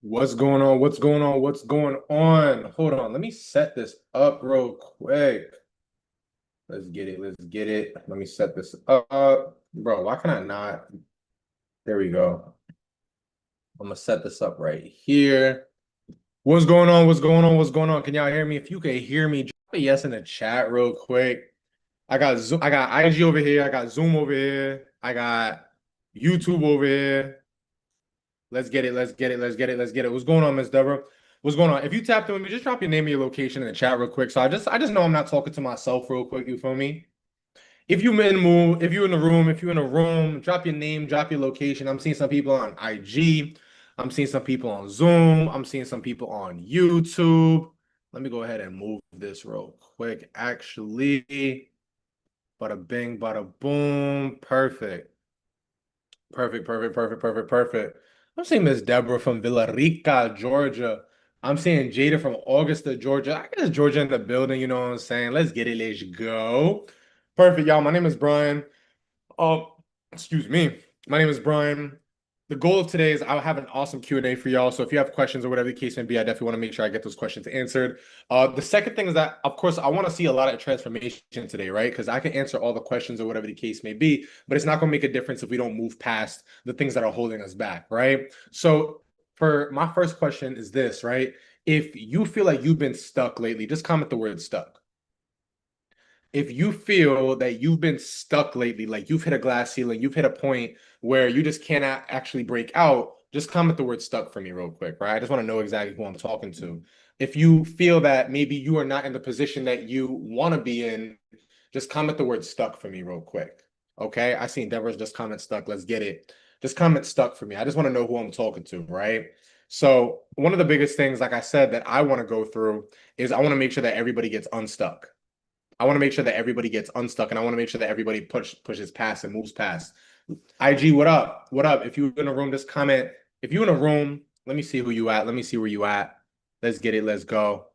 What's going on? What's going on? What's going on? Hold on. Let me set this up real quick. Let's get it. Let's get it. Let me set this up. Bro, why can I not? There we go. I'm gonna set this up right here. What's going on? What's going on? What's going on? Can y'all hear me? If you can hear me, drop a yes in the chat real quick. I got Zoom, I got IG over here, I got Zoom over here, I got YouTube over here. Let's get it. Let's get it. Let's get it. Let's get it. What's going on, Miss Deborah? What's going on? If you tapped in with me, just drop your name and your location in the chat real quick. So I just know I'm not talking to myself real quick. You feel me? If you're in the room, if you're in a room, drop your name, drop your location. I'm seeing some people on IG. I'm seeing some people on Zoom. I'm seeing some people on YouTube. Let me go ahead and move this real quick. Actually, bada bing, bada boom. Perfect. Perfect, perfect, perfect, perfect, perfect. I'm seeing Miss Deborah from Villa Rica, Georgia. I'm seeing Jada from Augusta, Georgia. I guess Georgia in the building, you know what I'm saying? Let's get it, let's go. Perfect, y'all. My name is Brian. Oh, excuse me. My name is Brian. The goal of today is I'll have an awesome Q&A for y'all. So if you have questions or whatever the case may be, I definitely want to make sure I get those questions answered. The second thing is that, of course, I want to see a lot of transformation today, right? Because I can answer all the questions or whatever the case may be, but it's not going to make a difference if we don't move past the things that are holding us back, right? So for my first question is this, right? If you feel like you've been stuck lately, just comment the word stuck. If you feel that you've been stuck lately, like you've hit a glass ceiling, you've hit a point where you just cannot actually break out, just comment the word stuck for me real quick, right? I just want to know exactly who I'm talking to. If you feel that maybe you are not in the position that you want to be in, just comment the word stuck for me real quick. Okay. I seen Deborah's just comment stuck. Let's get it. Just comment stuck for me. I just want to know who I'm talking to, right? So, one of the biggest things, like I said, that I want to go through is I want to make sure that everybody gets unstuck. I want to make sure that everybody gets unstuck, and I want to make sure that everybody pushes past and moves past. IG, what up? What up? If you're in a room, just comment. If you're in a room, let me see who you at. Let me see where you at. Let's get it. Let's go.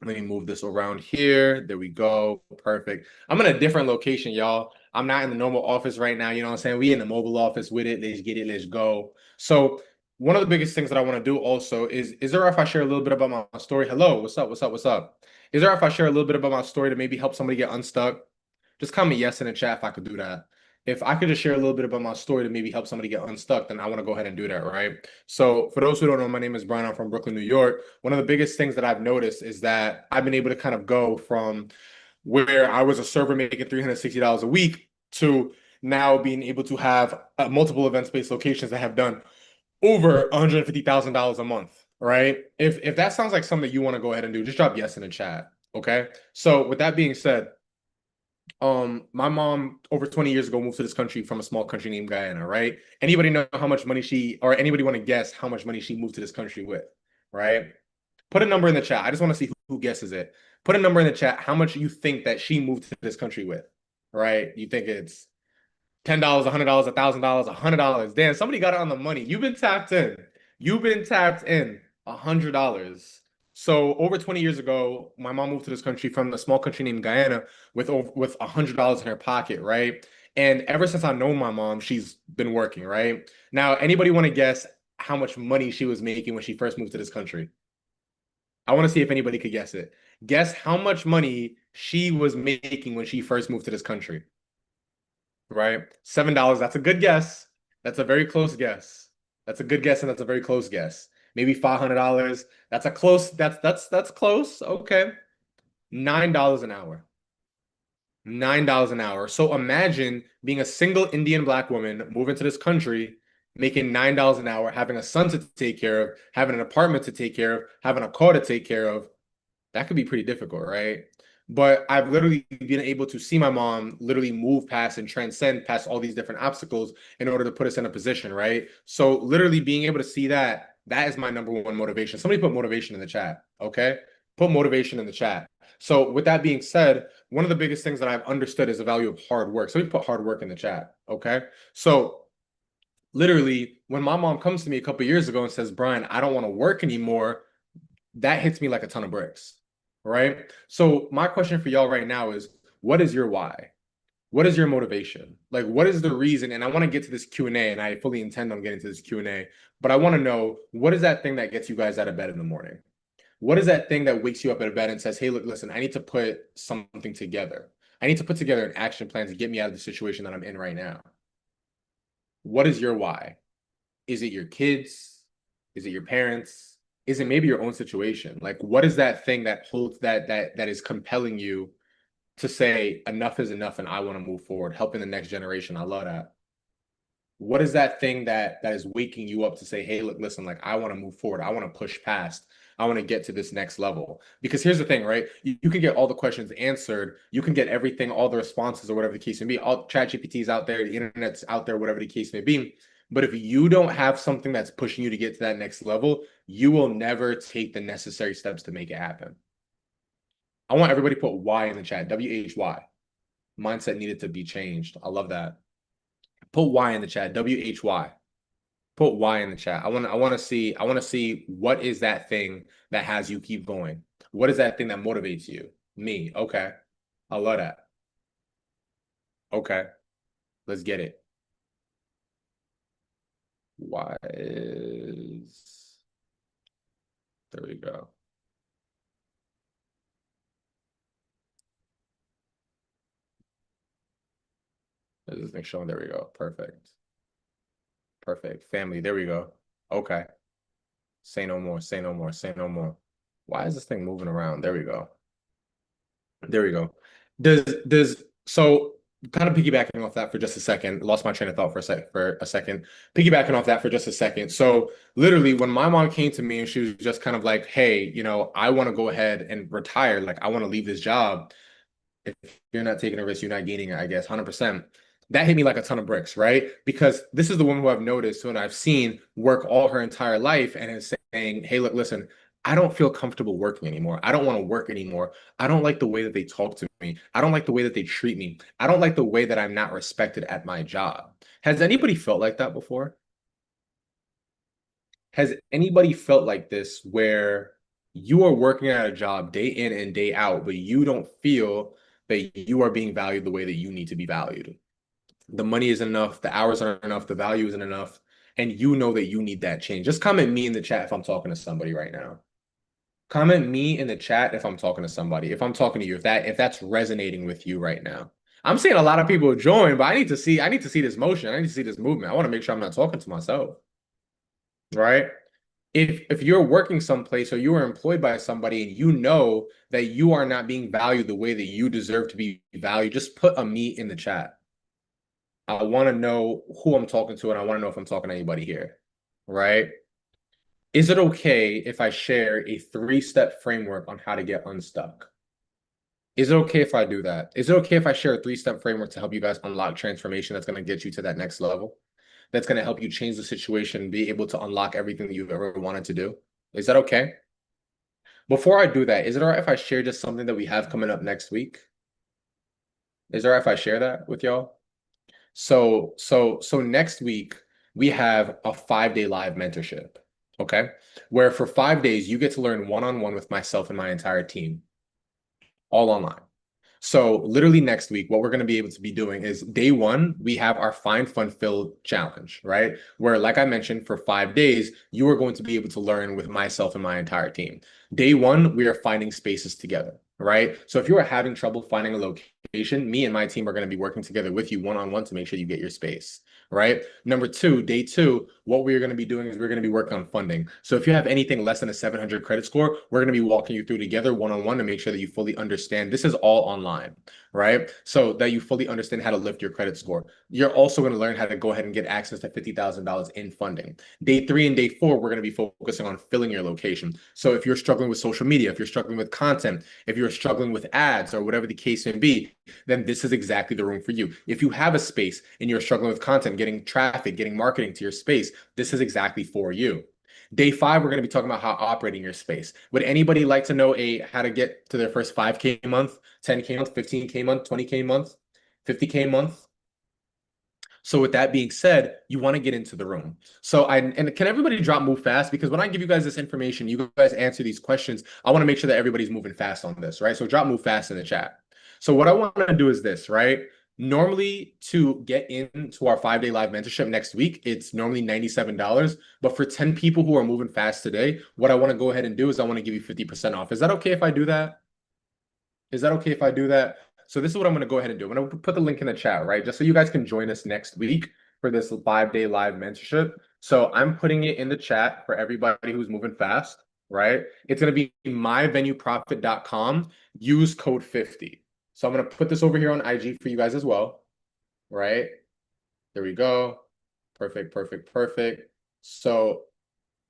Let me move this around here. There we go. Perfect. I'm in a different location, y'all. I'm not in the normal office right now. You know what I'm saying? We in the mobile office with it. Let's get it. Let's go. So one of the biggest things that I want to do also is there if I share a little bit about my story? Hello, what's up? What's up? What's up? Is there if I share a little bit about my story to maybe help somebody get unstuck? Just comment yes in the chat if I could do that. If I could just share a little bit about my story to maybe help somebody get unstuck, then I want to go ahead and do that, right? So for those who don't know, my name is Brian. I'm from Brooklyn, New York. One of the biggest things that I've noticed is that I've been able to kind of go from where I was a server making $360 a week to now being able to have multiple event space locations that have done over $150,000 a month, right? If that sounds like something that you want to go ahead and do, just drop yes in the chat. Okay. So with that being said, my mom over 20 years ago moved to this country from a small country named Guyana, right? Anybody know how much money or anybody want to guess how much money she moved to this country with, right? Put a number in the chat. I just want to see who guesses it. Put a number in the chat how much you think that she moved to this country with, right? You think it's $10, $100, $1,000, $100. Damn, somebody got it on the money. You've been tapped in. You've been tapped in. $100. So over 20 years ago, my mom moved to this country from a small country named Guyana with $100 in her pocket, right? And ever since I know my mom, she's been working, right? Now, anybody want to guess how much money she was making when she first moved to this country? I want to see if anybody could guess it. Guess how much money she was making when she first moved to this country, right? $7. That's a good guess. That's a very close guess. That's a good guess, and that's a very close guess. Maybe $500. That's a close. That's close. Okay. $9 an hour. $9 an hour. So imagine being a single Indian black woman moving to this country, making $9 an hour, having a son to take care of, having an apartment to take care of, having a car to take care of. That could be pretty difficult, right? But I've literally been able to see my mom literally move past and transcend past all these different obstacles in order to put us in a position, right? So literally being able to see that, that is my number one motivation. Somebody put motivation in the chat, okay? Put motivation in the chat. So with that being said, one of the biggest things that I've understood is the value of hard work. Somebody put hard work in the chat, okay? So literally, when my mom comes to me a couple years ago and says, Brian, I don't want to work anymore, that hits me like a ton of bricks, right? So my question for y'all right now is, what is your why? What is your motivation? Like, what is the reason? And I want to get to this Q&A, and I fully intend on getting to this Q&A, but I want to know, what is that thing that gets you guys out of bed in the morning? What is that thing that wakes you up out of bed and says, hey, look, listen, I need to put something together. I need to put together an action plan to get me out of the situation that I'm in right now. What is your why? Is it your kids? Is it your parents? Is it maybe your own situation? Like, what is that thing that holds that is compelling you to say enough is enough and I want to move forward, helping the next generation? I love that. What is that thing that is waking you up to say, hey, look, listen, like I want to move forward. I want to push past. I want to get to this next level. Because here's the thing, right? You can get all the questions answered. You can get everything, all the responses or whatever the case may be. All ChatGPT is out there, the internet's out there, whatever the case may be. But if you don't have something that's pushing you to get to that next level, you will never take the necessary steps to make it happen. I want everybody to put Y in the chat, WHY. Mindset needed to be changed. I love that. Put Y in the chat, WHY. Put Y in the chat. I want to see what is that thing that has you keep going? What is that thing that motivates you? Me. Okay. I love that. Okay. Let's get it. Y is, there we go. Is this thing showing? There we go. Perfect. Perfect. Family. There we go. Okay. Say no more. Say no more. Say no more. Why is this thing moving around? There we go. There we go. So kind of piggybacking off that for just a second, lost my train of thought for a second. Piggybacking off that for just a second. So literally when my mom came to me and she was just kind of like, hey, I want to go ahead and retire. Like I want to leave this job. If you're not taking a risk, you're not gaining it, I guess, 100%. That hit me like a ton of bricks, right? Because this is the woman who I've noticed and I've seen work all her entire life and is saying, hey, look, listen, I don't feel comfortable working anymore. I don't want to work anymore. I don't like the way that they talk to me. I don't like the way that they treat me. I don't like the way that I'm not respected at my job. Has anybody felt like that before? Has anybody felt like this where you are working at a job day in and day out, but you don't feel that you are being valued the way that you need to be valued? The money isn't enough, the hours aren't enough, the value isn't enough, and you know that you need that change. Just comment me in the chat if I'm talking to somebody right now. Comment me in the chat if I'm talking to somebody, if I'm talking to you, if that's resonating with you right now. I'm seeing a lot of people join, but I need to see this motion. I need to see this movement. I want to make sure I'm not talking to myself, right? If you're working someplace or you are employed by somebody and you know that you are not being valued the way that you deserve to be valued, just put a me in the chat. I want to know who I'm talking to and I want to know if I'm talking to anybody here, right? Is it okay if I share a 3-step framework on how to get unstuck? Is it okay if I do that? Is it okay if I share a 3-step framework to help you guys unlock transformation that's going to get you to that next level? That's going to help you change the situation, be able to unlock everything that you've ever wanted to do? Is that okay? Before I do that, is it all right if I share just something that we have coming up next week? Is it all right if I share that with y'all? So next week we have a 5-day live mentorship, okay? Where for 5 days you get to learn one-on-one with myself and my entire team, all online. So literally next week, what we're going to be able to be doing is day one, we have our Find Fun Filled challenge, right? Where, like I mentioned, for 5 days, you are going to be able to learn with myself and my entire team. Day one, we are finding spaces together, right? So if you are having trouble finding a location, me and my team are going to be working together with you one-on-one to make sure you get your space, right? Number two, day two, what we're going to be doing is we're going to be working on funding. So if you have anything less than a 700 credit score, we're going to be walking you through together one-on-one to make sure that you fully understand. This is all online, right? So that you fully understand how to lift your credit score. You're also going to learn how to go ahead and get access to $50,000 in funding. Day three and day four, we're going to be focusing on filling your location. So if you're struggling with social media, if you're struggling with content, if you're struggling with ads or whatever the case may be, then this is exactly the room for you. If you have a space and you're struggling with content, getting traffic, getting marketing to your space, this is exactly for you. Day five, we're going to be talking about how operating your space. Would anybody like to know how to get to their first 5K month, 10K month, 15K month, 20K month, 50K month? So with that being said, you want to get into the room. And can everybody drop move fast? Because when I give you guys this information, you guys answer these questions. I want to make sure that everybody's moving fast on this, right? So drop move fast in the chat. So what I want to do is this, right? Normally, to get into our 5-day live mentorship next week, it's normally $97. But for 10 people who are moving fast today, what I want to go ahead and do is I want to give you 50% off. Is that okay if I do that? Is that okay if I do that? So this is what I'm going to go ahead and do. I'm going to put the link in the chat, right? Just so you guys can join us next week for this 5-day live mentorship. So I'm putting it in the chat for everybody who's moving fast, right? It's going to be myvenueprofit.com. Use code 50. So I'm going to put this over here on IG for you guys as well, right? There we go. Perfect, perfect, perfect. So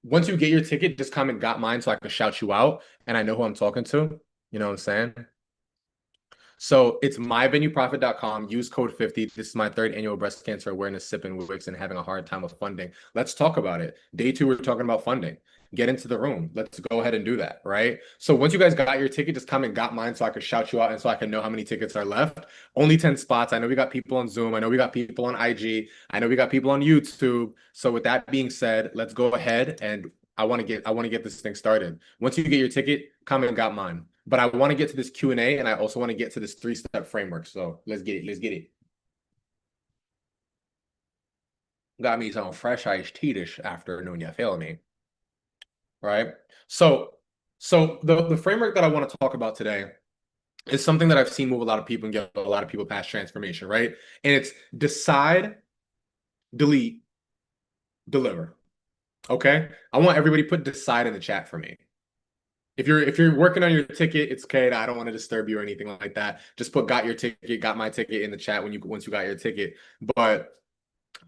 once you get your ticket, just comment "got mine" so I can shout you out and I know who I'm talking to. You know what I'm saying? So it's myvenueprofit.com. Use code 50. This is my 3rd annual breast cancer awareness sip and wicks and having a hard time with funding. Let's talk about it. Day 2, we're talking about funding. Get into the room. Let's go ahead and do that, right? So once you guys got your ticket, just comment "got mine" so I can shout you out and so I can know how many tickets are left. Only 10 spots. I know we got people on Zoom. I know we got people on IG. I know we got people on YouTube. So with that being said, let's go ahead and I want to get this thing started. Once you get your ticket, comment "got mine." But I want to get to this Q&A and I also want to get to this 3-step framework. So let's get it. Let's get it. Got me some fresh iced tea this afternoon, you feel me? Right? So the framework that I want to talk about today is something that I've seen move a lot of people and get a lot of people past transformation, right? And it's decide, delete, deliver. Okay? I want everybody put decide in the chat for me. If you're working on your ticket, it's okay. I don't want to disturb you or anything like that. Just put "got your ticket," "got my ticket" in the chat once you got your ticket. But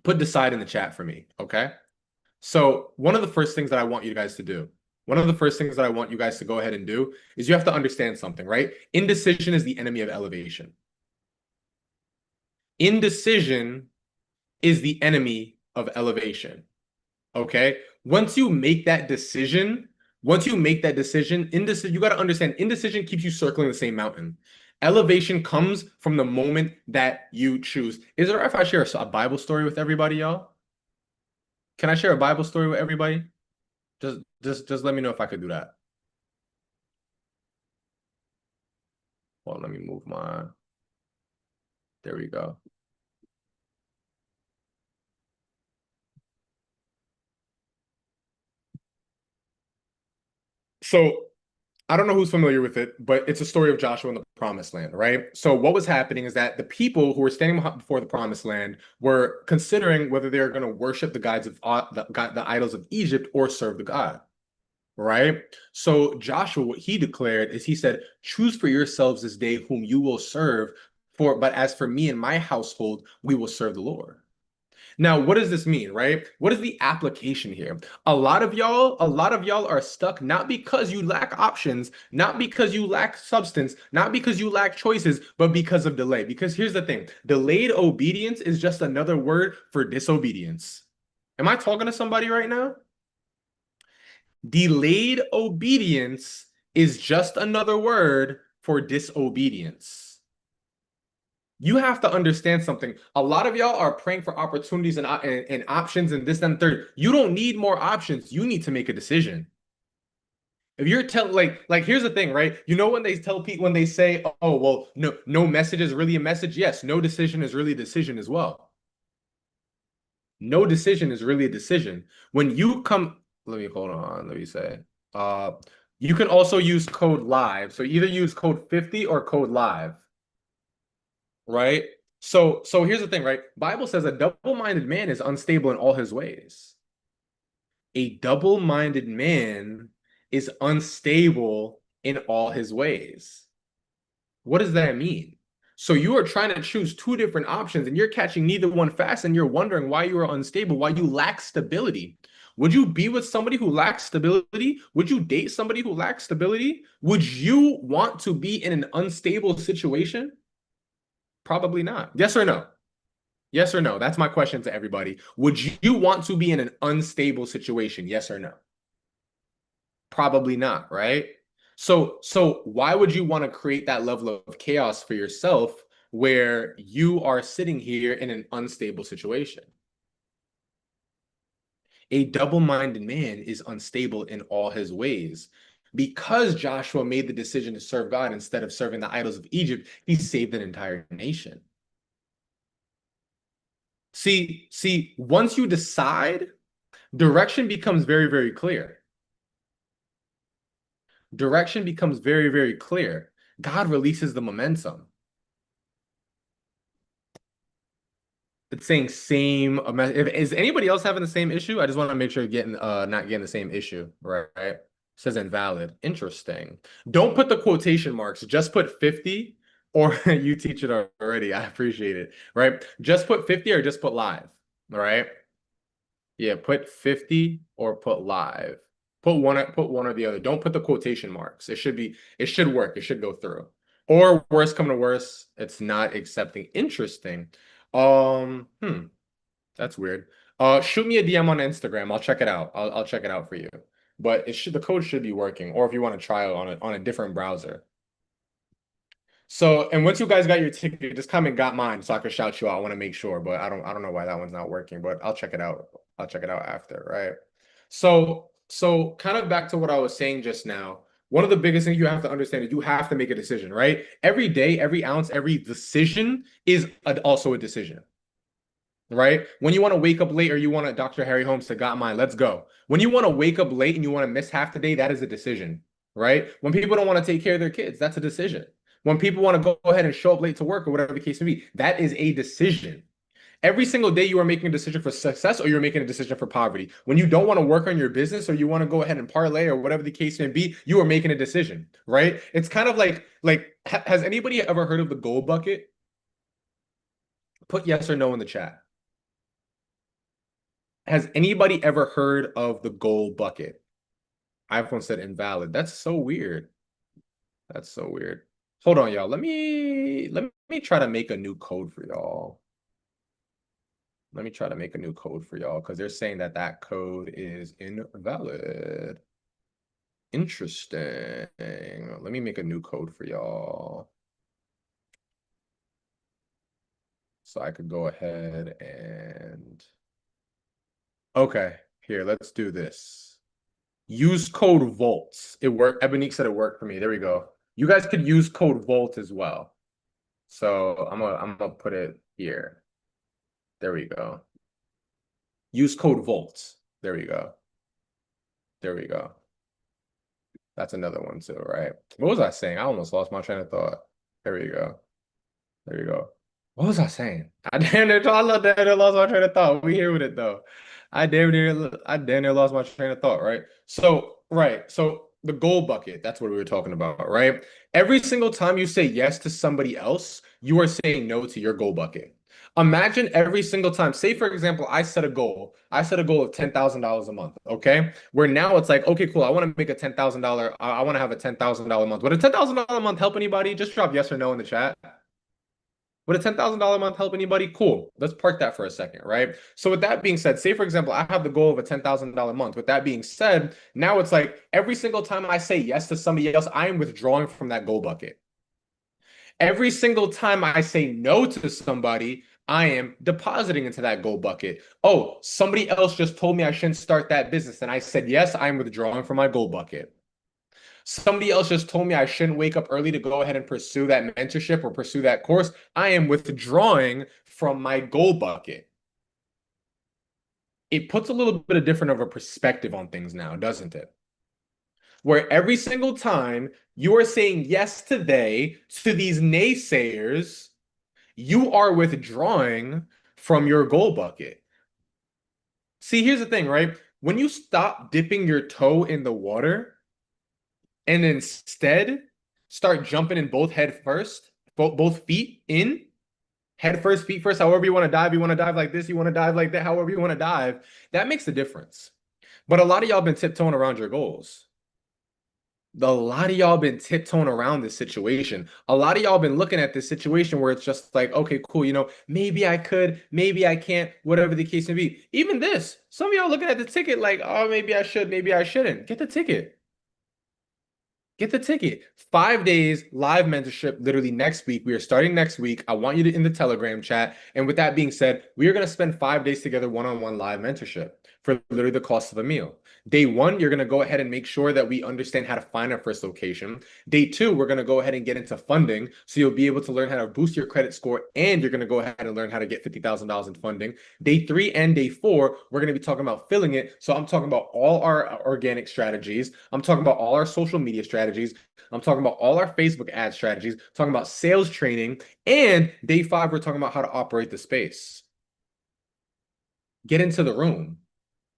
put decide in the chat for me, okay? So one of the first things that I want you guys to do, one of the first things that I want you guys to go ahead and do is you have to understand something, right? Indecision is the enemy of elevation. Indecision is the enemy of elevation. Okay? Once you make that decision, indecision, you got to understand indecision keeps you circling the same mountain. Elevation comes from the moment that you choose. Is it all right if I share a Bible story with everybody, y'all? Can I share a Bible story with everybody? Just let me know if I could do that. Well, let me move my. There we go. So I don't know who's familiar with it, but it's a story of Joshua in the promised land, right? So what was happening is that the people who were standing before the promised land were considering whether they're going to worship the gods of the idols of Egypt or serve the God, right? So Joshua, what he declared is he said, "Choose for yourselves this day whom you will serve, but as for me and my household, we will serve the Lord." Now, what does this mean, right? What is the application here? A lot of y'all are stuck not because you lack options, not because you lack substance, not because you lack choices, but because of delay. Because here's the thing, delayed obedience is just another word for disobedience. Am I talking to somebody right now? Delayed obedience is just another word for disobedience. You have to understand something. A lot of y'all are praying for opportunities and options and this and third. You don't need more options. You need to make a decision. If you're like here's the thing, right? You know when they tell people when they say, "Oh, well, no message is really a message." Yes, no decision is really a decision as well. No decision is really a decision. When you come, let me hold on, let me say. Uh you can also use code live. So either use code 50 or code live. Right? So here's the thing, right? Bible says a double-minded man is unstable in all his ways. A double-minded man is unstable in all his ways. What does that mean? So you are trying to choose two different options and you're catching neither one fast and you're wondering why you are unstable, why you lack stability. Would you be with somebody who lacks stability? Would you date somebody who lacks stability? Would you want to be in an unstable situation? Probably not. Yes or no? Yes or no? That's my question to everybody. Would you want to be in an unstable situation? Yes or no? Probably not, right? So why would you want to create that level of chaos for yourself where you are sitting here in an unstable situation? A double-minded man is unstable in all his ways. Because Joshua made the decision to serve God instead of serving the idols of Egypt, he saved an entire nation. Once you decide, direction becomes very, very clear. Direction becomes very, very clear. God releases the momentum. It's saying same. Is anybody else having the same issue? I just want to make sure you're getting not getting the same issue, right? It says invalid. Interesting. Don't put the quotation marks. Just put 50 or you teach it already. I appreciate it. Right? Just put 50 or just put live. All right. Yeah, put 50 or put live. Put one or the other. Don't put the quotation marks. It should work. It should go through. Or worse come to worse, it's not accepting. Interesting. Hmm, that's weird. Shoot me a DM on Instagram. I'll check it out. I'll check it out for you. But the code should be working, or if you want to try it on a different browser. So, and once you guys got your ticket, just come and got mine so I can shout you out. I want to make sure, but I don't know why that one's not working, but I'll check it out. I'll check it out after, right? So kind of back to what I was saying just now. One of the biggest things you have to understand is you have to make a decision, right? Every day, every ounce, every decision is also a decision, right? When you want to wake up late or you want to Dr. Harry Holmes to got mine, let's go. When you want to wake up late and you want to miss half the day, that is a decision, right? When people don't want to take care of their kids, that's a decision. When people want to go ahead and show up late to work or whatever the case may be, that is a decision. Every single day you are making a decision for success or you're making a decision for poverty. When you don't want to work on your business or you want to go ahead and parlay or whatever the case may be, you are making a decision, right? It's kind of like has anybody ever heard of the gold bucket? Put yes or no in the chat. Has anybody ever heard of the gold bucket? iPhone said invalid. That's so weird. That's so weird. Hold on, y'all. Let me try to make a new code for y'all. Let me try to make a new code for y'all because they're saying that that code is invalid. Interesting. Let me make a new code for y'all. So I could go ahead and... Okay, here, let's do this. Use code VOLT. It worked. Ebonique said it worked for me. There we go. You guys could use code VOLT as well. So I'm gonna put it here. There we go. Use code VOLT. There we go. There we go. That's another one too, right? What was I saying? I almost lost my train of thought. There we go. There you go. What was I saying? I damn near lost my train of thought. We here with it though. I damn near lost my train of thought, right? So, right. So the gold bucket, that's what we were talking about, right? Every single time you say yes to somebody else, you are saying no to your gold bucket. Imagine every single time, say for example, I set a goal. I set a goal of $10,000 a month, okay? Where now it's like, okay, cool. I want to make a $10,000, I want to have a $10,000 month. Would a $10,000 month help anybody? Just drop yes or no in the chat. Would a $10,000 month help anybody? Cool. Let's park that for a second, right? So with that being said, say for example, I have the goal of a $10,000 month. With that being said, now it's like every single time I say yes to somebody else, I am withdrawing from that goal bucket. Every single time I say no to somebody, I am depositing into that goal bucket. Oh, somebody else just told me I shouldn't start that business, and I said yes, I'm withdrawing from my goal bucket. Somebody else just told me I shouldn't wake up early to go ahead and pursue that mentorship or pursue that course. I am withdrawing from my goal bucket. It puts a little bit of different of a perspective on things now, doesn't it? Where every single time you are saying yes to these naysayers, you are withdrawing from your goal bucket. See, here's the thing, right? When you stop dipping your toe in the water, and instead start jumping in both head first, both feet in, head first, feet first, however you want to dive. You want to dive like this, you want to dive like that, however you want to dive. That makes the difference. But a lot of y'all been tiptoeing around your goals. A lot of y'all been tiptoeing around this situation. A lot of y'all been looking at this situation where it's just like, okay, cool, maybe I could, maybe I can't, whatever the case may be. Even this, some of y'all looking at the ticket like, oh, maybe I should, maybe I shouldn't. Get the ticket. Get the ticket. 5 days live mentorship literally next week. We are starting next week. I want you to in the Telegram chat. And with that being said, we are going to spend 5 days together one-on-one live mentorship. for literally the cost of a meal. Day one, you're going to go ahead and make sure that we understand how to find our first location. Day two, we're going to go ahead and get into funding. So you'll be able to learn how to boost your credit score, and you're going to go ahead and learn how to get $50,000 in funding. Day three and day four, we're going to be talking about filling it. So I'm talking about all our organic strategies. I'm talking about all our social media strategies. I'm talking about all our Facebook ad strategies, talking about sales training. And day five, we're talking about how to operate the space. Get into the room.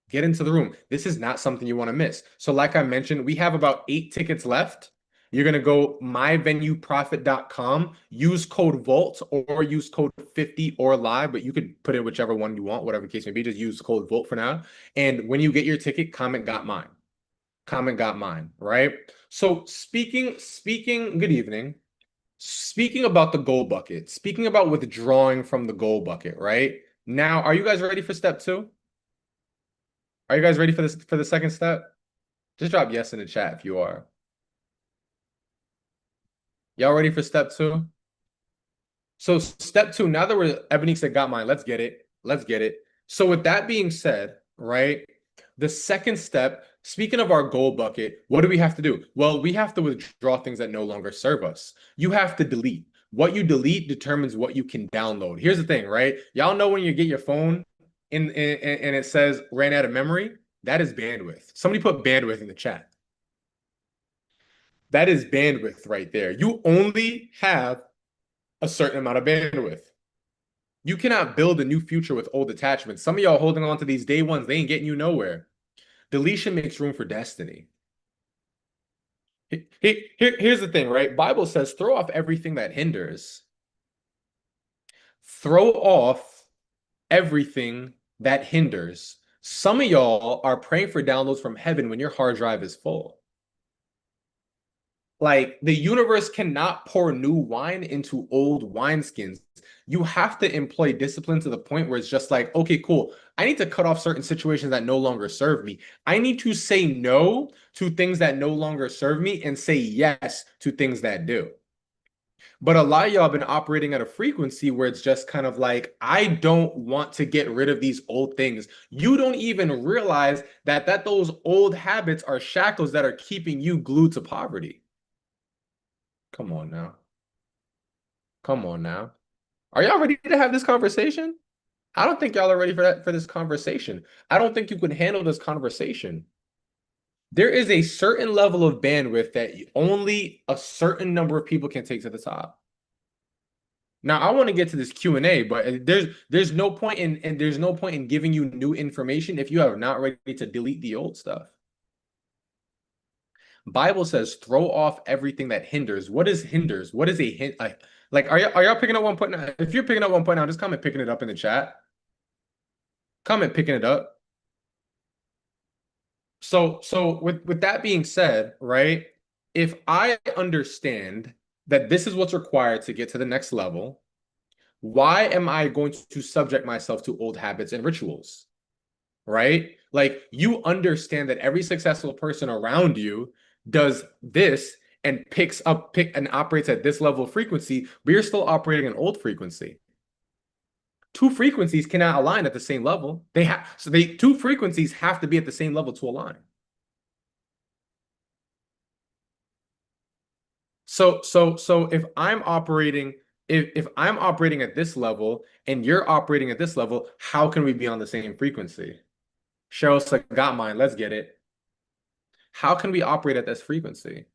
Get into the room. This is not something you want to miss. So, like I mentioned, we have about 8 tickets left. You're going to go myvenueprofit.com, use code VOLT or use code 50 or live, but you could put in whichever one you want, whatever the case may be. Just use code VOLT for now. And when you get your ticket, comment got mine. Comment got mine, right? So good evening. Speaking about the goal bucket, speaking about withdrawing from the goal bucket, right? Now, are you guys ready for step two? Are you guys ready for this for the second step? Just drop yes in the chat if you are. Y'all ready for step two? So step two, now that we're Ebony said got mine, let's get it. Let's get it. So with that being said, right? The second step, speaking of our goal bucket, what do we have to do? Well, we have to withdraw things that no longer serve us. You have to delete. What you delete determines what you can download. Here's the thing, right? Y'all know when you get your phone and it says ran out of memory, that is bandwidth. Somebody put bandwidth in the chat. That is bandwidth right there. You only have a certain amount of bandwidth. You cannot build a new future with old attachments. Some of y'all holding on to these day ones, they ain't getting you nowhere. Deletion makes room for destiny. Here's the thing, right? Bible says throw off everything that hinders. Throw off everything that hinders. Some of y'all are praying for downloads from heaven when your hard drive is full. Like the universe cannot pour new wine into old wineskins. You have to employ discipline to the point where it's just like, okay, cool. I need to cut off certain situations that no longer serve me. I need to say no to things that no longer serve me and say yes to things that do. But a lot of y'all have been operating at a frequency where it's just kind of like, I don't want to get rid of these old things. You don't even realize that those old habits are shackles that are keeping you glued to poverty. Come on now. Come on now. Are y'all ready to have this conversation? I don't think y'all are ready for this conversation. I don't think you can handle this conversation. There is a certain level of bandwidth that only a certain number of people can take to the top. Now, I want to get to this Q&A, but there's no point in giving you new information if you are not ready to delete the old stuff. Bible says throw off everything that hinders. What is hinders? What is a hint? Like, are y'all picking up 1 point? If you're picking up 1 point now, just comment picking it up in the chat. Comment picking it up. So with that being said, right? If I understand that this is what's required to get to the next level, why am I going to subject myself to old habits and rituals? Right? Like you understand that every successful person around you does this and pick and operates at this level of frequency, but you're still operating an old frequency. Two frequencies cannot align at the same level. Two frequencies have to be at the same level to align. So if I'm operating if I'm operating at this level and you're operating at this level, how can we be on the same frequency? Cheryl said, got mine. Let's get it. How can we operate at this frequency?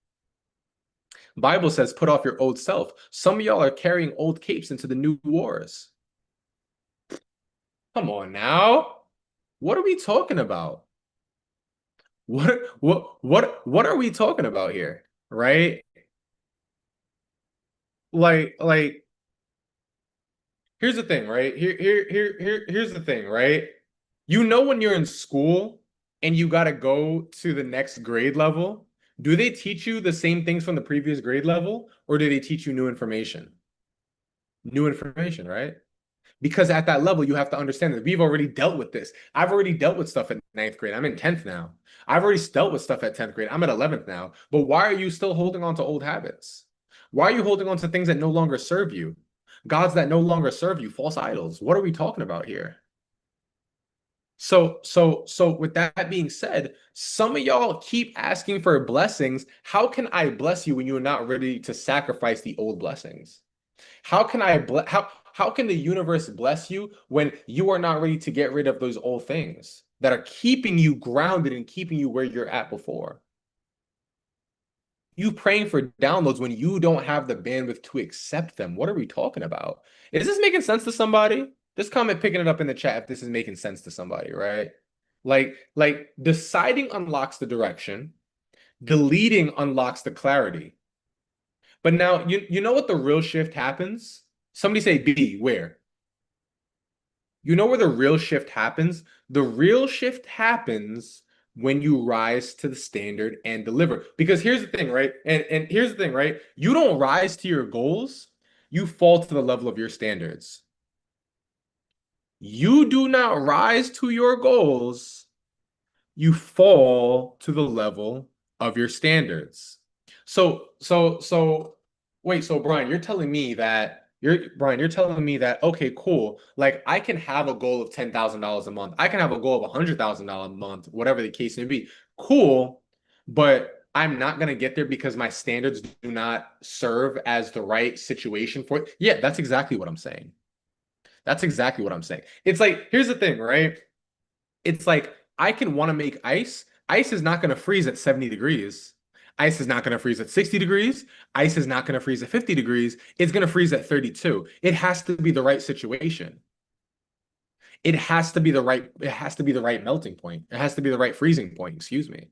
Bible says, put off your old self. Some of y'all are carrying old capes into the new wars. Come on now. What are we talking about? What are we talking about here? Right? Like here's the thing, right? Here's the thing, right? You know when you're in school and you got to go to the next grade level, do they teach you the same things from the previous grade level or do they teach you new information? New information, right? Because at that level, you have to understand that we've already dealt with this. I've already dealt with stuff at 9th grade. I'm in 10th now. I've already dealt with stuff at 10th grade. I'm at 11th now. But why are you still holding on to old habits? Why are you holding on to things that no longer serve you? Gods that no longer serve you, false idols. What are we talking about here? So with that being said, some of y'all keep asking for blessings. How can I bless you when you're not ready to sacrifice the old blessings? How can I bless how can the universe bless you when you are not ready to get rid of those old things that are keeping you grounded and keeping you where you're at before? You praying for downloads when you don't have the bandwidth to accept them. What are we talking about? Is this making sense to somebody? Just comment picking it up in the chat if this is making sense to somebody, right? Like deciding unlocks the direction, deleting unlocks the clarity. But now you know what the real shift happens? Somebody say B, where? You know where the real shift happens? The real shift happens when you rise to the standard and deliver. Because here's the thing, right? And here's the thing, right? You don't rise to your goals, you fall to the level of your standards. You do not rise to your goals, you fall to the level of your standards. So wait, so Brian, you're telling me that okay, cool. Like I can have a goal of $10,000 a month. I can have a goal of $100,000 a month, whatever the case may be. Cool, but I'm not gonna get there because my standards do not serve as the right situation for it. Yeah, that's exactly what I'm saying. That's exactly what I'm saying. It's like, here's the thing, right? It's like I can want to make ice. Ice is not going to freeze at 70 degrees. Ice is not going to freeze at 60 degrees. Ice is not going to freeze at 50 degrees. It's going to freeze at 32. It has to be the right situation. It has to be the right melting point. It has to be the right freezing point, excuse me.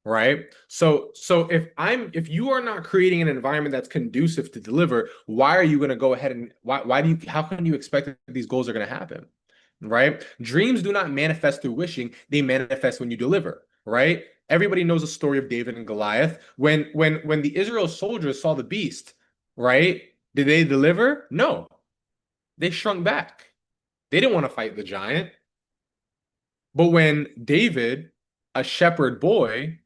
Right? So if you are not creating an environment that's conducive to deliver, why are you going to go ahead and why do you how can you expect that these goals are going to happen? Right? Dreams do not manifest through wishing, they manifest when you deliver, right? Everybody knows the story of David and Goliath. When the Israel soldiers saw the beast, right? Did they deliver? No. They shrunk back. They didn't want to fight the giant. But when David, a shepherd boy,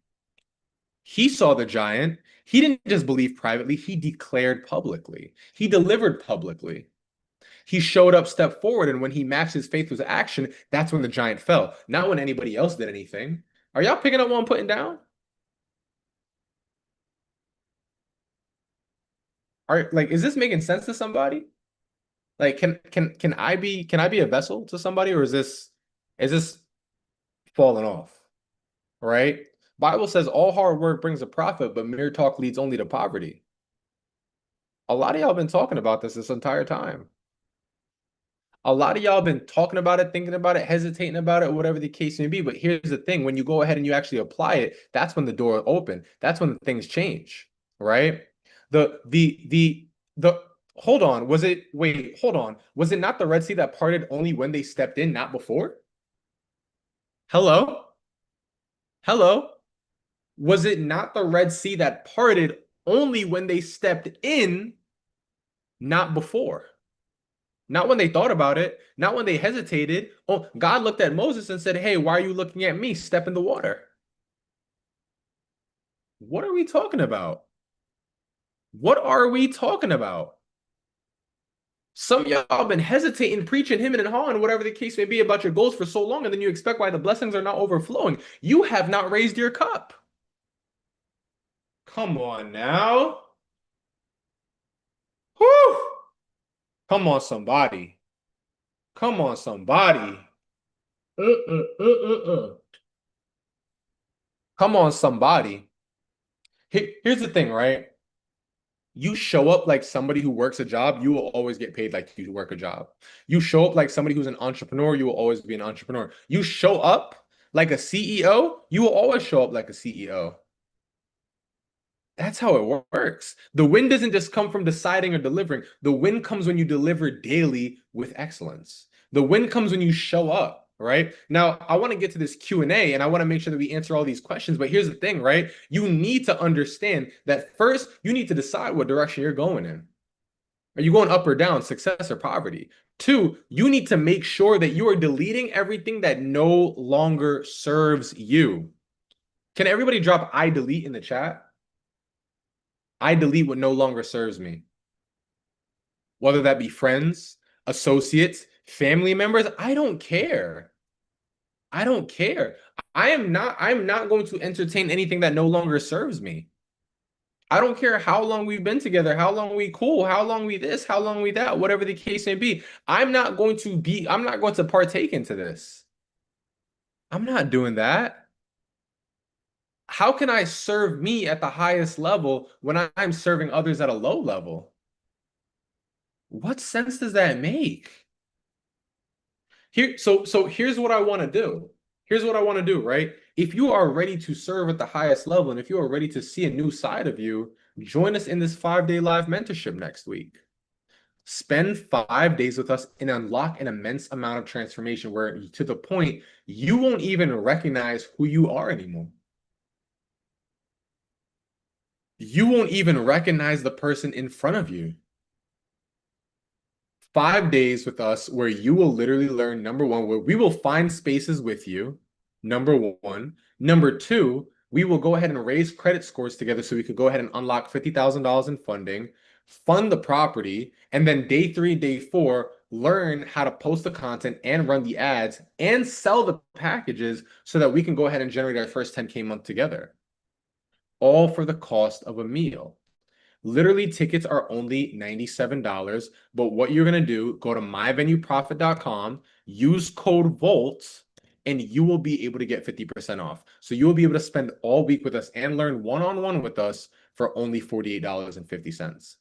he saw the giant, he didn't just believe privately, he declared publicly. He delivered publicly. He showed up, stepped forward, and when he matched his faith with action, that's when the giant fell. Not when anybody else did anything. Are y'all picking up what I'm putting down? Is this making sense to somebody? Like, can I be a vessel to somebody, or is this falling off? Right? Bible says all hard work brings a profit, but mere talk leads only to poverty. A lot of y'all been talking about this entire time. A lot of y'all have been talking about it, thinking about it, hesitating about it, whatever the case may be. But here's the thing, when you go ahead and you actually apply it, that's when the door open. That's when things change, right? The hold on, hold on. Was it not the Red Sea that parted only when they stepped in, not before? Hello? Hello? Was it not the Red Sea that parted only when they stepped in, not before? Not when they thought about it, not when they hesitated. Oh, God looked at Moses and said, "Hey, why are you looking at me? Step in the water." What are we talking about? What are we talking about? Some of y'all been hesitating, preaching, him and hawing, whatever the case may be about your goals for so long, and then you expect why the blessings are not overflowing. You have not raised your cup. Come on now. Whew. Come on, somebody. Come on, somebody. Come on, somebody. Here's the thing, right? You show up like somebody who works a job, you will always get paid like you work a job. You show up like somebody who's an entrepreneur, you will always be an entrepreneur. You show up like a CEO, you will always show up like a CEO. That's how it works. The win doesn't just come from deciding or delivering. The win comes when you deliver daily with excellence. The win comes when you show up, right? Now, I want to get to this Q&A and I want to make sure that we answer all these questions, but here's the thing, right? You need to understand that first, you need to decide what direction you're going in. Are you going up or down, success or poverty? Two, you need to make sure that you are deleting everything that no longer serves you. Can everybody drop I delete in the chat? I delete what no longer serves me. Whether that be friends, associates, family members, I don't care. I don't care. I'm not going to entertain anything that no longer serves me. I don't care how long we've been together, how long we cool, how long we this, how long we that, whatever the case may be. I'm not going to partake into this. I'm not doing that. How can I serve me at the highest level when I'm serving others at a low level? What sense does that make? So here's what I want to do. Here's what I want to do, right? If you are ready to serve at the highest level and if you are ready to see a new side of you, join us in this 5-day live mentorship next week. Spend 5 days with us and unlock an immense amount of transformation where to the point you won't even recognize who you are anymore. You won't even recognize the person in front of you. 5 days with us where you will literally learn number one, where we will find spaces with you, number one. Number two, we will go ahead and raise credit scores together so we could go ahead and unlock $50,000 in funding, fund the property, and then day 3, day 4, learn how to post the content and run the ads and sell the packages so that we can go ahead and generate our first 10K month together. All for the cost of a meal. Literally, tickets are only $97. But what you're going to do, go to myvenueprofit.com, use code VOLT, and you will be able to get 50% off. So you will be able to spend all week with us and learn one-on-one with us for only $48.50.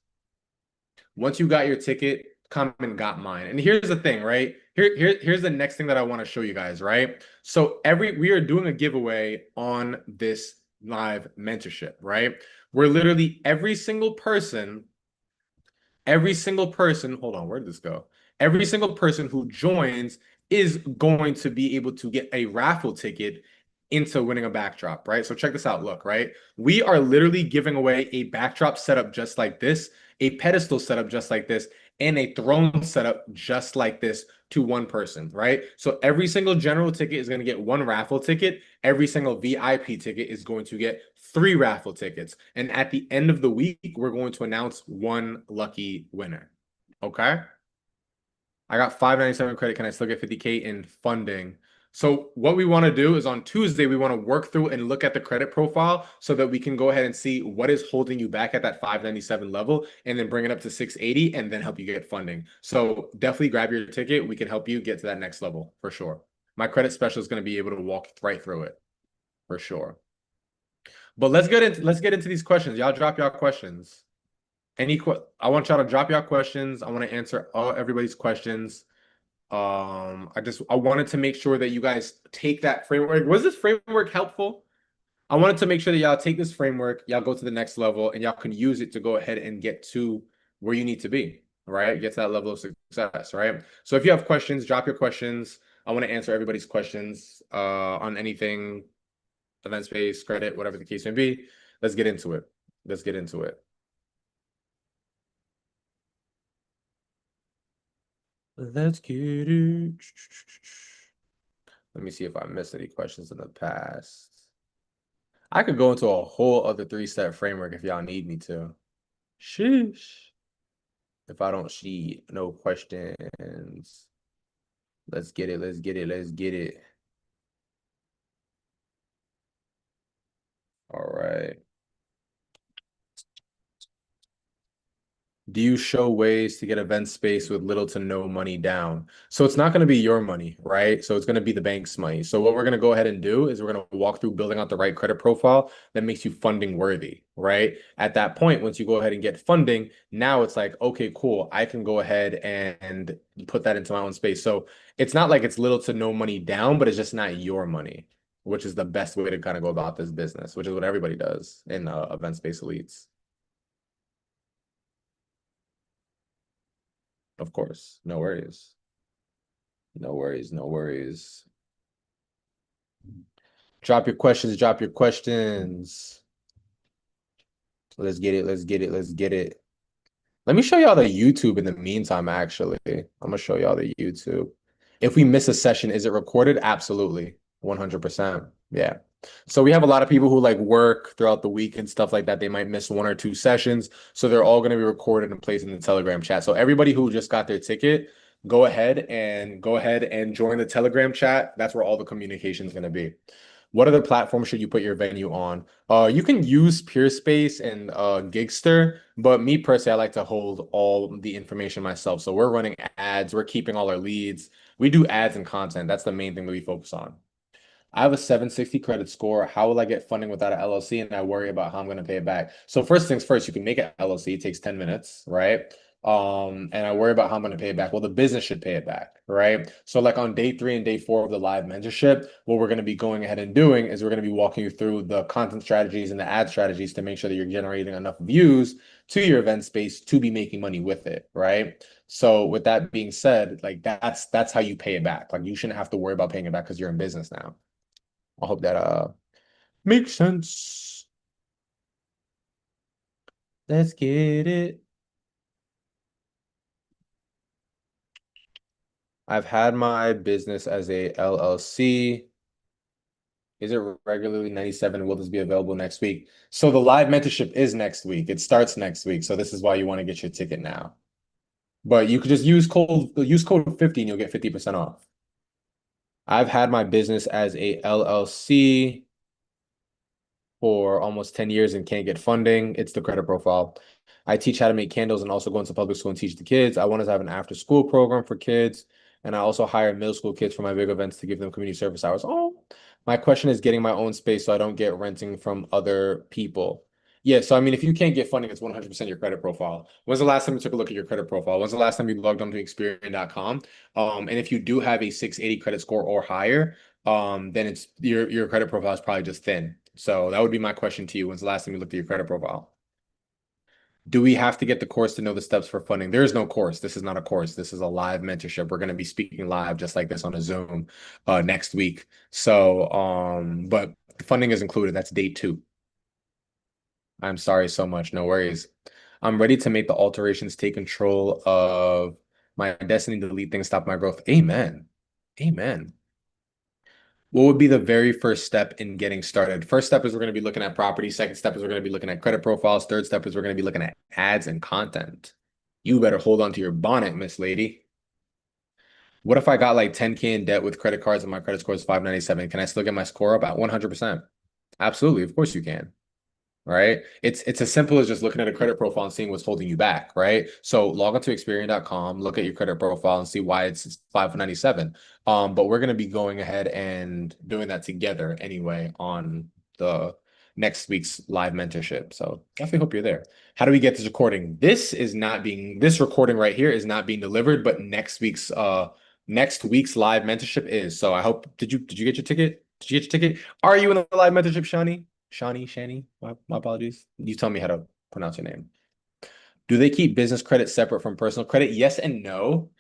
Once you got your ticket, come and got mine. And here's the thing, right? Here's the next thing that I want to show you guys, right? So we are doing a giveaway on this live mentorship, right? Where literally every single person, hold on, where did this go? Every single person who joins is going to be able to get a raffle ticket into winning a backdrop, right? So check this out, look, right? We are literally giving away a backdrop setup just like this, a pedestal setup just like this, and a throne setup just like this to one person, right? So every single general ticket is going to get one raffle ticket. Every single VIP ticket is going to get 3 raffle tickets. And at the end of the week, we're going to announce one lucky winner. Okay? I got 597 credit. Can I still get 50K in funding? So what we want to do is on Tuesday, we want to work through and look at the credit profile so that we can go ahead and see what is holding you back at that 597 level and then bring it up to 680 and then help you get funding. So definitely grab your ticket. We can help you get to that next level for sure. My credit specialist is going to be able to walk right through it for sure. But let's get into these questions. Y'all drop y'all questions. I want y'all to drop y'all questions. I want to answer everybody's questions. I wanted to make sure that you guys take that framework. Was this framework helpful? I wanted to make sure that y'all take this framework, y'all go to the next level, and y'all can use it to go ahead and get to where you need to be, right? Get to that level of success, right? So if you have questions, drop your questions. I want to answer everybody's questions on anything, event space, credit, whatever the case may be. Let's get into it. Let's get into it. Let's get it. Let me see if I missed any questions in the past. I could go into a whole other 3-step framework if y'all need me to. Sheesh. If I don't see no questions. Let's get it. Let's get it. Let's get it. All right. Do you show ways to get event space with little to no money down? So it's not going to be your money, right? So it's going to be the bank's money. So what we're going to go ahead and do is we're going to walk through building out the right credit profile that makes you funding worthy, right? At that point, once you go ahead and get funding, now it's like, okay, cool. I can go ahead and put that into my own space. So it's not like it's little to no money down, but it's just not your money, which is the best way to kind of go about this business, which is what everybody does in event space elites. Of course, no worries. No worries, no worries. Drop your questions, drop your questions. Let's get it, let's get it, let's get it. Let me show y'all the YouTube in the meantime, actually. I'm gonna show y'all the YouTube. If we miss a session, is it recorded? Absolutely, 100%. Yeah. So we have a lot of people who like work throughout the week and stuff like that. They might miss 1 or 2 sessions. So they're all going to be recorded and placed in the Telegram chat. So everybody who just got their ticket, Go ahead and join the Telegram chat. That's where all the communication is going to be. What other platform should you put your venue on? You can use Peerspace and Gigster, but me personally, I like to hold all the information myself. So we're running ads, we're keeping all our leads. We do ads and content. That's the main thing that we focus on. I have a 760 credit score. How will I get funding without an LLC? And I worry about how I'm going to pay it back. So first things first, you can make an LLC. It takes 10 minutes, right? And I worry about how I'm going to pay it back. Well, the business should pay it back, right? So like on day 3 and day 4 of the live mentorship, what we're going to be going ahead and doing is we're going to be walking you through the content strategies and the ad strategies to make sure that you're generating enough views to your event space to be making money with it, right? So with that being said, like that's how you pay it back. Like you shouldn't have to worry about paying it back because you're in business now. I hope that makes sense. Let's get it. I've had my business as a LLC. Is it regularly 97? Will this be available next week? So the live mentorship is next week. It starts next week. So this is why you want to get your ticket now. But you could just use code 50 and you'll get 50% off. I've had my business as a LLC for almost 10 years and can't get funding. It's the credit profile. I teach how to make candles and also go into public school and teach the kids. I wanted to have an after school program for kids. And I also hire middle school kids for my big events to give them community service hours. Oh, my question is getting my own space so I don't get renting from other people. Yeah, so I mean, if you can't get funding, it's 100% your credit profile. When's the last time you took a look at your credit profile? When's the last time you logged onto Experian.com? And if you do have a 680 credit score or higher, then it's your credit profile is probably just thin. So that would be my question to you. When's the last time you looked at your credit profile? Do we have to get the course to know the steps for funding? There is no course. This is not a course. This is a live mentorship. We're going to be speaking live just like this on a Zoom next week. So, but the funding is included. That's day 2. I'm sorry so much. No worries. I'm ready to make the alterations, take control of my destiny, delete things, stop my growth. Amen. Amen. What would be the very first step in getting started? First step is we're going to be looking at property. Second step is we're going to be looking at credit profiles. Third step is we're going to be looking at ads and content. You better hold on to your bonnet, Miss Lady. What if I got like 10K in debt with credit cards and my credit score is 597? Can I still get my score up at 100%? Absolutely. Of course you can. Right? It's as simple as just looking at a credit profile and seeing what's holding you back, right? So log onto Experian.com, look at your credit profile and see why it's 597. But we're gonna be going ahead and doing that together anyway on the next week's live mentorship. So definitely hope you're there. How do we get this recording? This recording right here is not being delivered, but next week's live mentorship is. So I hope did you get your ticket? Did you get your ticket? Are you in the live mentorship, Shawnee? Shani, my apologies. You tell me how to pronounce your name. Do they keep business credit separate from personal credit? Yes and no.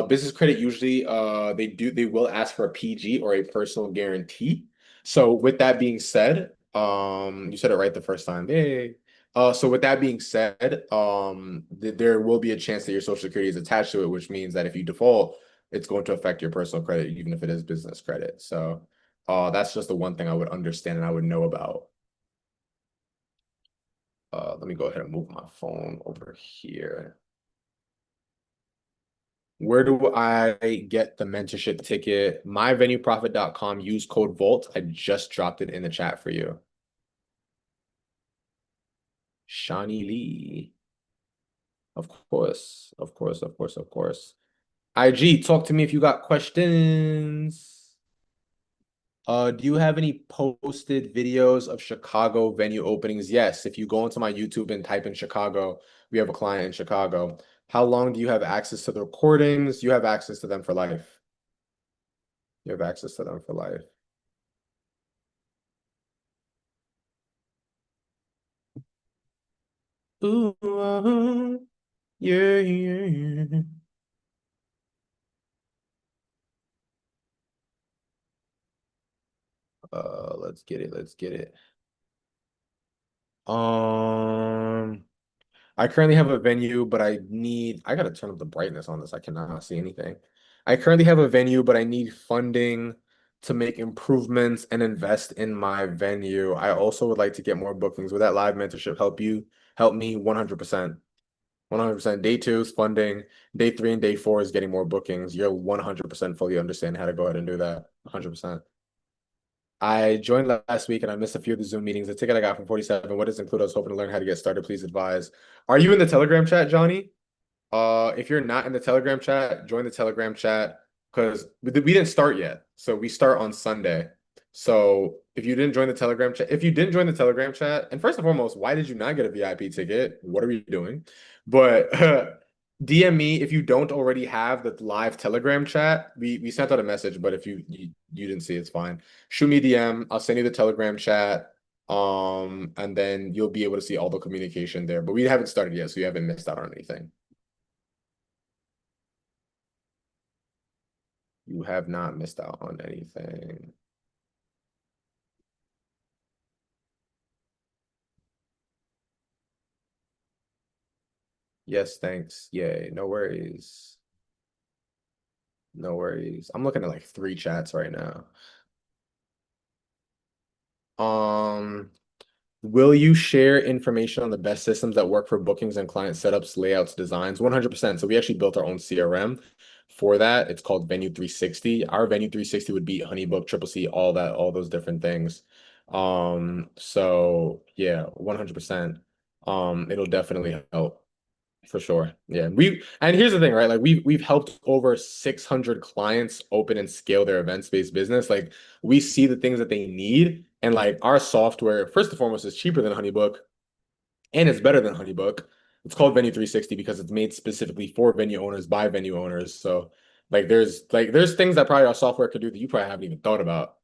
Business credit usually they will ask for a PG or a personal guarantee. So with that being said, you said it right the first time. Yay. So with that being said, there will be a chance that your social security is attached to it, which means that if you default, it's going to affect your personal credit, even if it is business credit. So that's just the one thing I would understand and I would know about. Let me go ahead and move my phone over here. Where do I get the mentorship ticket? Myvenueprofit.com. Use code VOLT. I just dropped it in the chat for you. Shawnee Lee. Of course. Of course. Of course. Of course. IG, talk to me if you got questions. Do you have any posted videos of Chicago venue openings? Yes. If you go into my YouTube and type in Chicago, we have a client in Chicago. How long do you have access to the recordings? You have access to them for life. You have access to them for life. Ooh, yeah, yeah, yeah. Let's get it. Let's get it. Um, I currently have a venue, but I gotta turn up the brightness on this. I cannot see anything. I currently have a venue, but I need funding to make improvements and invest in my venue. I also would like to get more bookings. Would that live mentorship help me 100%? 100%. Day two is funding. Day three and day four is getting more bookings. You're 100% fully understand how to go ahead and do that. 100%. I joined last week and I missed a few of the Zoom meetings. The ticket I got from 47, what does it include? I was hoping to learn how to get started. Please advise. Are you in the Telegram chat, Johnny? If you're not in the Telegram chat, join the Telegram chat because we didn't start yet. So we start on Sunday. So if you didn't join the Telegram chat, if you didn't join the Telegram chat, and first and foremost, why did you not get a VIP ticket? What are we doing? But DM me if you don't already have the live Telegram chat. We sent out a message, but if you didn't see, it's fine. Shoot me a DM. I'll send you the Telegram chat. And then you'll be able to see all the communication there. But we haven't started yet, so you haven't missed out on anything. You have not missed out on anything. Yes, thanks. Yay, no worries. No worries. I'm looking at like 3 chats right now. Um, will you share information on the best systems that work for bookings and client setups, layouts, designs? 100%. So we actually built our own CRM for that. It's called Venue 360. Our Venue 360 would be HoneyBook, Triple C, all that, all those different things. So yeah, 100%. It'll definitely help. For sure. Yeah. And here's the thing, right? Like we've helped over 600 clients open and scale their event-based business. Like we see the things that they need. And like our software, first and foremost, is cheaper than HoneyBook and it's better than HoneyBook. It's called Venue 360 because it's made specifically for venue owners by venue owners. So there's things that probably our software could do that you probably haven't even thought about.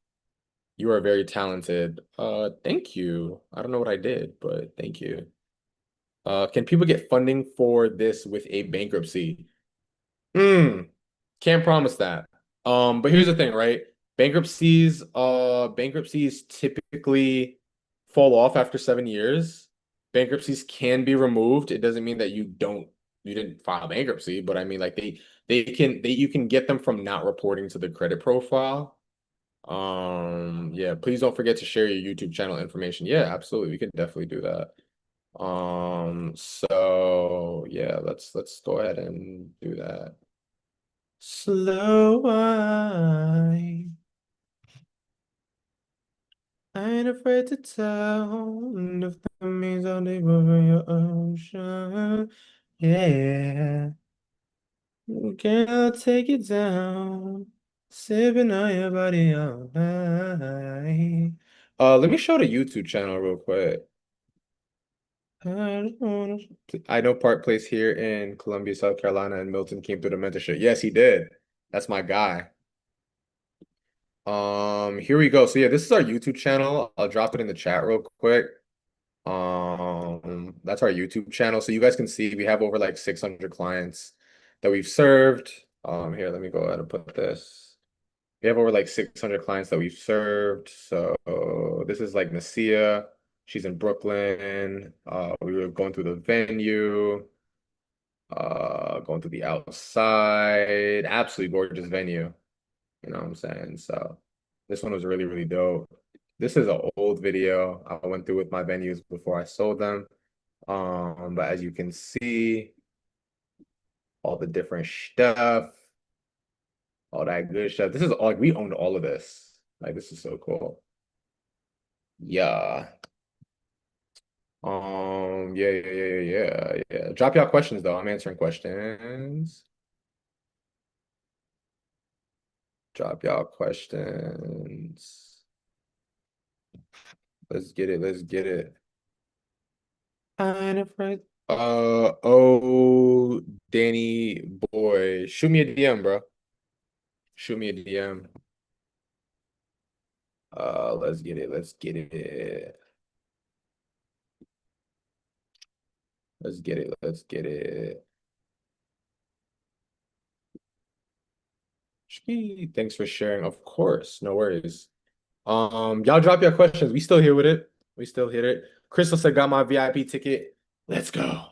You are very talented. Thank you. I don't know what I did, but thank you. Can people get funding for this with a bankruptcy? Can't promise that. But here's the thing, right? Bankruptcies typically fall off after 7 years. Bankruptcies can be removed. It doesn't mean that you didn't file bankruptcy, but I mean like you can get them from not reporting to the credit profile. Yeah, please don't forget to share your YouTube channel information. Yeah, absolutely. We can definitely do that. So yeah, let's go ahead and do that. Slow wine. I ain't afraid to tell if that means I'll leave over your ocean. Yeah. Girl, I'll take it down. Sipping on your body all night. Let me show the YouTube channel real quick. I know Park Place here in Columbia, South Carolina, and Milton came through the mentorship. Yes, he did. That's my guy. Here we go. So yeah, this is our YouTube channel. I'll drop it in the chat real quick. That's our YouTube channel. So you guys can see we have over like 600 clients that we've served. Here, let me go ahead and put this. We have over like 600 clients that we've served. So this is like Nasia. She's in Brooklyn. We were going through the venue, going through the outside. Absolutely gorgeous venue. You know what I'm saying? So this one was really, really dope. This is an old video I went through with my venues before I sold them. But as you can see, all the different stuff, all that good stuff. This is all like we owned all of this. Like this is so cool. Yeah. Yeah. Drop y'all questions though. I'm answering questions. Drop y'all questions. Let's get it. Let's get it. I'm afraid. Oh, Danny boy, shoot me a DM, bro. Shoot me a DM. Let's get it. Let's get it. Let's get it. Let's get it. Thanks for sharing. Of course, no worries. Y'all drop your questions. We still here with it. We still hit it. Crystal said, got my VIP ticket. Let's go.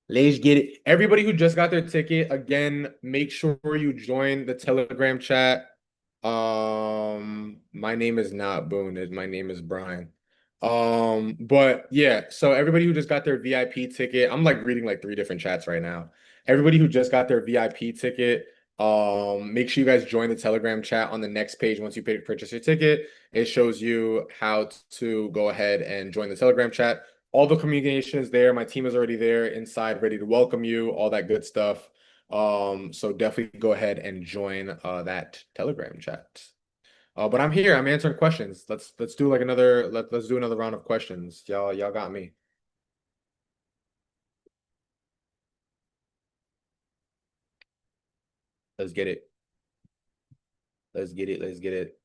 Let's get it. Everybody who just got their ticket, again, make sure you join the Telegram chat. My name is not Boone. My name is Brian. But yeah, so everybody who just got their VIP ticket, I'm like reading like three different chats right now. Everybody who just got their VIP ticket, make sure you guys join the Telegram chat on the next page. Once you purchase your ticket, it shows you how to go ahead and join the Telegram chat. All the communication is there. My team is already there inside, ready to welcome you, all that good stuff. So definitely go ahead and join that Telegram chat. But I'm here. I'm answering questions. Let's do like another let's do another round of questions. Y'all got me. Let's get it. Let's get it. Let's get it.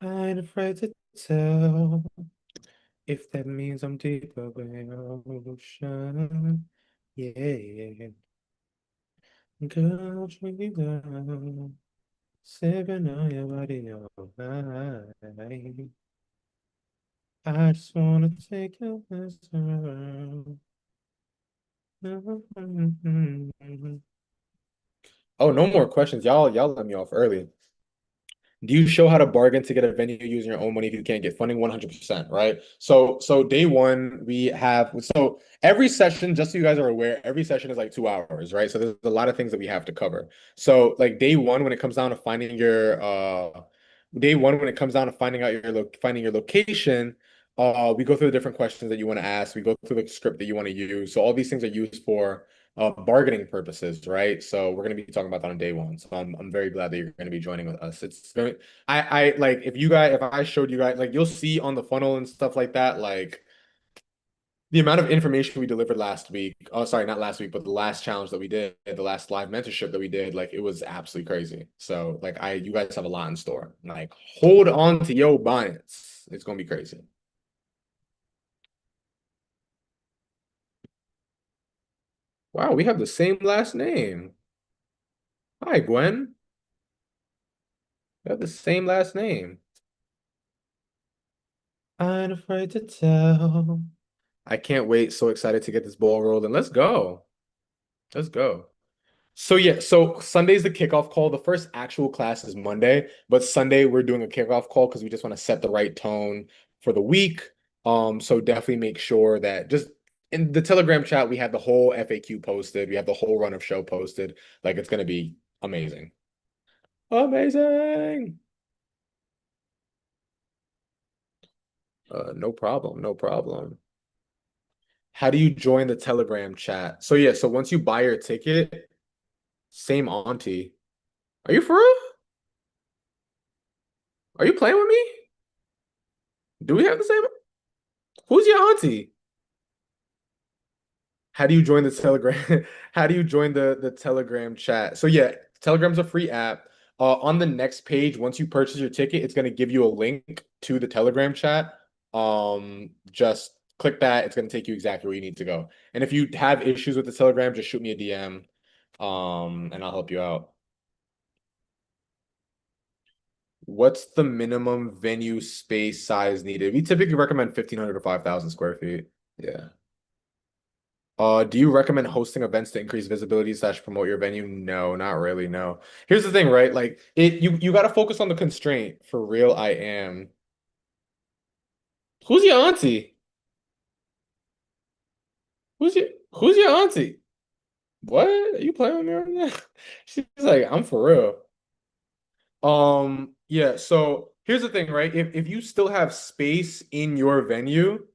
I ain't afraid to tell if that means I'm deeper in ocean. Yeah, girl, treat me down. Sipping on your body all night. I just wanna take your hands around. Oh, no more questions. Y'all let me off early. Do you show how to bargain to get a venue using your own money if you can't get funding? 100%, right? So day one, we have so every session, just so you guys are aware, every session is like 2 hours, right? So there's a lot of things that we have to cover. So like day one, when it comes down to finding your day one, when it comes down to finding out finding your location, we go through the different questions that you want to ask. We go through the script that you want to use. So all these things are used for bargaining purposes, right? So we're going to be talking about that on day one. So I'm very glad that you're going to be joining with us. It's going I like if I showed you guys like you'll see on the funnel and stuff like that, like the amount of information we delivered last week. Oh, sorry, not last week, but the last challenge that we did, the last live mentorship that we did, like it was absolutely crazy. So like you guys have a lot in store. Like hold on to your bonnets. It's gonna be crazy. Wow, we have the same last name. Hi, Gwen. We have the same last name. I'm afraid to tell. I can't wait. So excited to get this ball rolling. Let's go. Let's go. So yeah, so Sunday's the kickoff call. The first actual class is Monday, but Sunday we're doing a kickoff call because we just want to set the right tone for the week. So definitely make sure that just in the Telegram chat we have the whole FAQ posted, we have the whole run of show posted. Like it's gonna be amazing. Amazing. No problem, no problem. How do you join the Telegram chat? So yeah, so once you buy your ticket, same auntie. Are you for real? Are you playing with me? Do we have the same? Who's your auntie? How do you join the Telegram? How do you join the Telegram chat? So yeah, Telegram's a free app. On the next page, once you purchase your ticket, it's gonna give you a link to the Telegram chat. Just click that. It's gonna take you exactly where you need to go. And if you have issues with the Telegram, just shoot me a DM, and I'll help you out. What's the minimum venue space size needed? We typically recommend 1,500 to 5,000 square feet. Yeah. Do you recommend hosting events to increase visibility slash promote your venue? No, not really. No. Here's the thing, right? Like you got to focus on the constraint. For real, I am. Who's your auntie? Who's your Who's your auntie? What? Are you playing with me right now? She's like, I'm for real. Yeah, so here's the thing, right? If you still have space in your venue,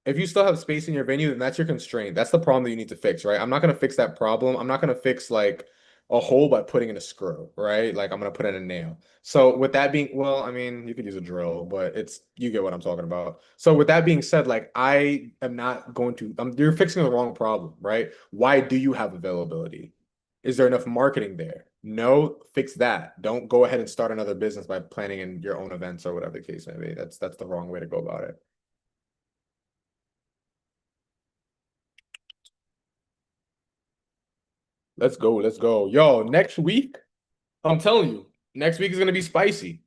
if you still have space in your venue, then that's your constraint. That's the problem that you need to fix, right? I'm not gonna fix that problem. I'm not gonna fix like a hole by putting in a screw, right? Like I'm gonna put in a nail. So with that being, well, I mean, you could use a drill, but it's you get what I'm talking about. So with that being said, like I am not going to, you're fixing the wrong problem, right? Why do you have availability? Is there enough marketing there? No, fix that. Don't go ahead and start another business by planning in your own events or whatever the case may be. That's the wrong way to go about it. Let's go. Let's go. Yo, next week, I'm telling you, next week is going to be spicy.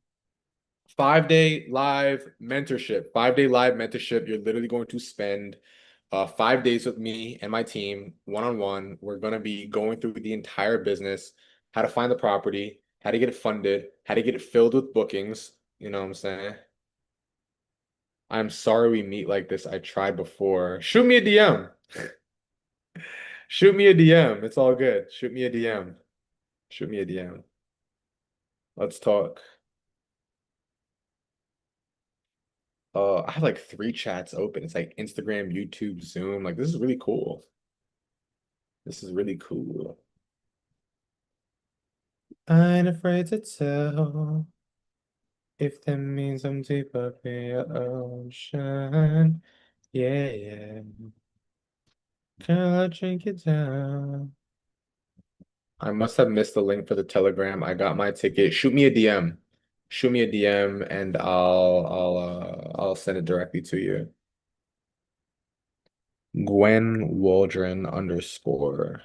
5 day live mentorship. 5 day live mentorship. You're literally going to spend 5 days with me and my team one on one. We're going to be going through the entire business, how to find the property, how to get it funded, how to get it filled with bookings. You know what I'm saying? I'm sorry we meet like this. I tried before. Shoot me a DM. Shoot me a DM. It's all good. Shoot me a DM. Shoot me a DM. Let's talk. I have like three chats open. It's like Instagram, YouTube, Zoom. Like this is really cool. This is really cool. I ain't afraid to tell if that means I'm deep up in your ocean. Yeah, yeah. Girl, I'll drink it down. I must have missed the link for the Telegram. I got my ticket. Shoot me a DM. Shoot me a DM and I'll send it directly to you. Gwen Waldron underscore.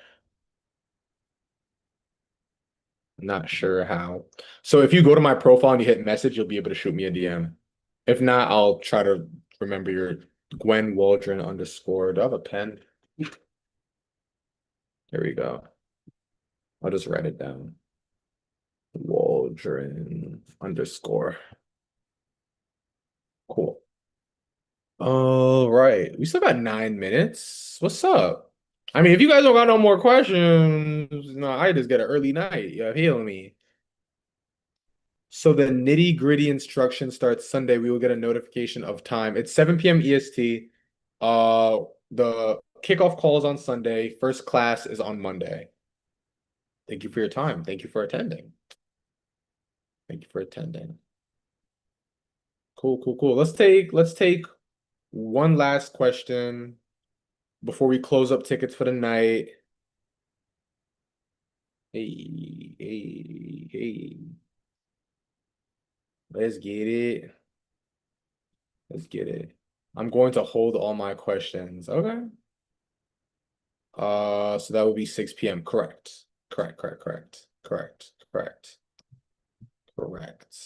Not sure how. So if you go to my profile and you hit message, you'll be able to shoot me a DM. If not, I'll try to remember your Gwen Waldron underscore. Do I have a pen? Here we go. I'll just write it down. Waldron underscore. Cool. All right. We still got 9 minutes. What's up? I mean, if you guys don't got no more questions, no, I just get an early night. You healing me. So the nitty-gritty instruction starts Sunday. We will get a notification of time. It's 7 p.m. EST. The kickoff call is on Sunday. First class is on Monday. Thank you for your time. Thank you for attending. Thank you for attending. Cool, cool, cool. Let's take one last question before we close up tickets for the night. Hey, hey, hey. Let's get it. Let's get it. I'm going to hold all my questions. Okay. So that would be 6 p.m. Correct. Correct, correct, correct, correct, correct, correct.